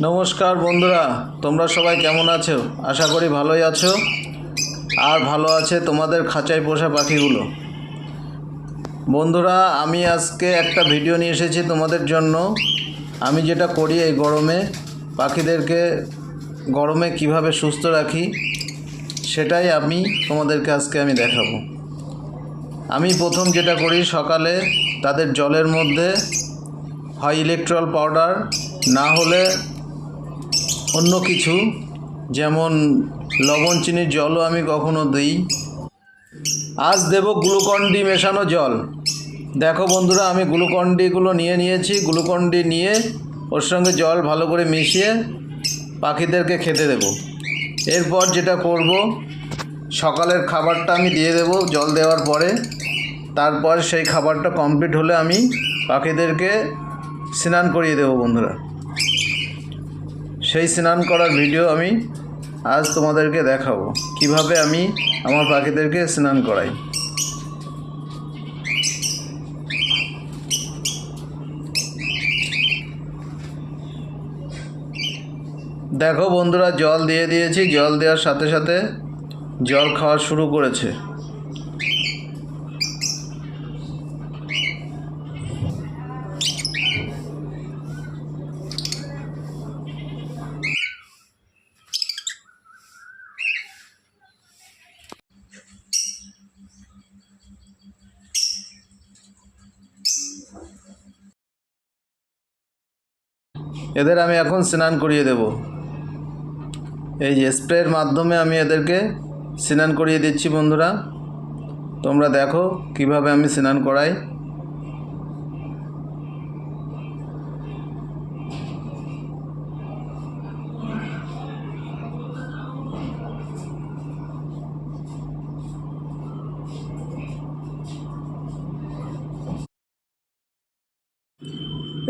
নমস্কার বন্ধুরা, তোমরা সবাই কেমন আছো? আশা করি ভালোই আছো। আর ভালো আছে তোমাদের খাঁচায় পোষা পাখিগুলো। বন্ধুরা, আমি আজকে একটা ভিডিও নিয়ে এসেছি তোমাদের জন্য। আমি যেটা করি এই গরমে, পাখিদেরকে গরমে কিভাবে সুস্থ রাখি সেটাই তোমাদেরকে আজকে আমি দেখাবো। আমি প্রথম যেটা করি, সকালে তাদের জলের মধ্যে হয় ইলেকট্রল পাউডার, না হলে অন্য কিছু যেমন লবণ চিনির জলও আমি কখনো দিই। আজ দেব গ্লুকন-ডি মেশানো জল। দেখো বন্ধুরা, আমি গ্লুকন-ডিগুলো নিয়েছি। গ্লুকন-ডি নিয়ে ওর সঙ্গে জল ভালো করে মিশিয়ে পাখিদেরকে খেতে দেব। এরপর যেটা করব, সকালের খাবারটা আমি দিয়ে দেব জল দেওয়ার পরে। তারপর সেই খাবারটা কমপ্লিট হলে আমি পাখিদেরকে স্নান করিয়ে দেব বন্ধুরা। সেই স্নান করার ভিডিও আমি আজ তোমাদেরকে দেখাবো, কিভাবে আমি আমার পাখিদেরকে স্নান করাই। দেখো বন্ধুরা, জল দিয়ে দিয়েছি। জল দেওয়ার সাথে সাথে জল খাওয়া শুরু করেছে। এদের আমি এখন স্নান করিয়ে দেব। এই যে স্প্রের মাধ্যমে আমি এদেরকে স্নান করিয়ে দিচ্ছি বন্ধুরা। তোমরা দেখো কিভাবে আমি স্নান করাই।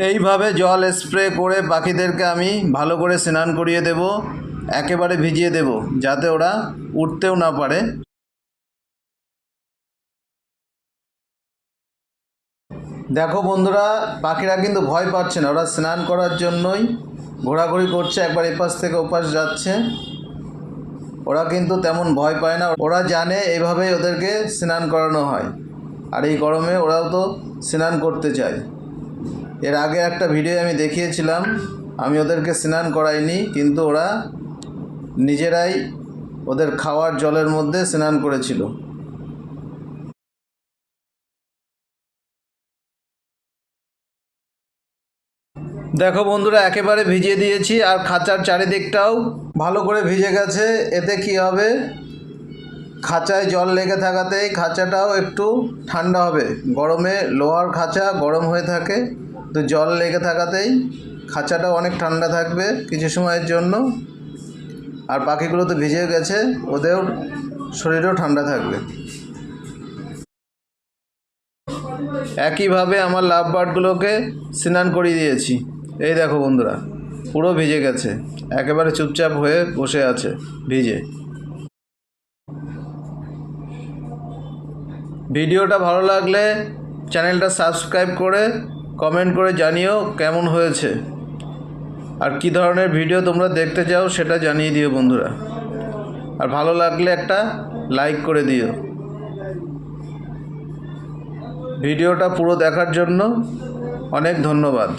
এইভাবে জল স্প্রে করে পাখিদেরকে আমি ভালো করে স্নান করিয়ে দেব, একেবারে ভিজিয়ে দেব, যাতে ওরা উঠতেও না পারে। দেখো বন্ধুরা, পাখিরা কিন্তু ভয় পাচ্ছে না। ওরা স্নান করার জন্যই ঘোরাঘুরি করছে, একবার এপাশ থেকে ওপাশ যাচ্ছে। ওরা কিন্তু তেমন ভয় পায় না। ওরা জানে এইভাবেই ওদেরকে স্নান করানো হয়। আর এই গরমে ওরাও তো স্নান করতে চায়। এর আগে একটা ভিডিও আমি দেখিয়েছিলাম, আমি ওদেরকে স্নান করাইনি, কিন্তু ওরা নিজেরাই ওদের খাওয়ার জলের মধ্যে স্নান করেছিল। দেখো বন্ধুরা, একেবারে ভিজিয়ে দিয়েছি, আর খাঁচার চারিদিকটাও ভালো করে ভিজে গেছে। এতে কি হবে, খাঁচায় জল লেগে থাকাতেই খাঁচাটাও একটু ঠান্ডা হবে। গরমে লোহার খাঁচা গরম হয়ে থাকে, তো জল লেগে থাকাতেই খাঁচাটাও অনেক ঠান্ডা থাকবে কিছু সময়ের জন্য। আর পাখিগুলো তো ভিজে গেছে, ওদের শরীরও ঠান্ডা থাকবে। একইভাবে আমার লাভ বার্ডগুলোকে স্নান করিয়ে দিয়েছি। এই দেখো বন্ধুরা, পুরো ভিজে গেছে, একেবারে চুপচাপ হয়ে বসে আছে ভিজে। ভিডিওটা ভালো লাগলে চ্যানেলটা সাবস্ক্রাইব করে কমেন্ট করে জানিও কেমন হয়েছে, আর কি ধরনের ভিডিও তোমরা দেখতে চাও সেটা জানিয়ে দিও বন্ধুরা। আর ভালো লাগলে একটা লাইক করে দিও। ভিডিওটা পুরো দেখার জন্য অনেক ধন্যবাদ।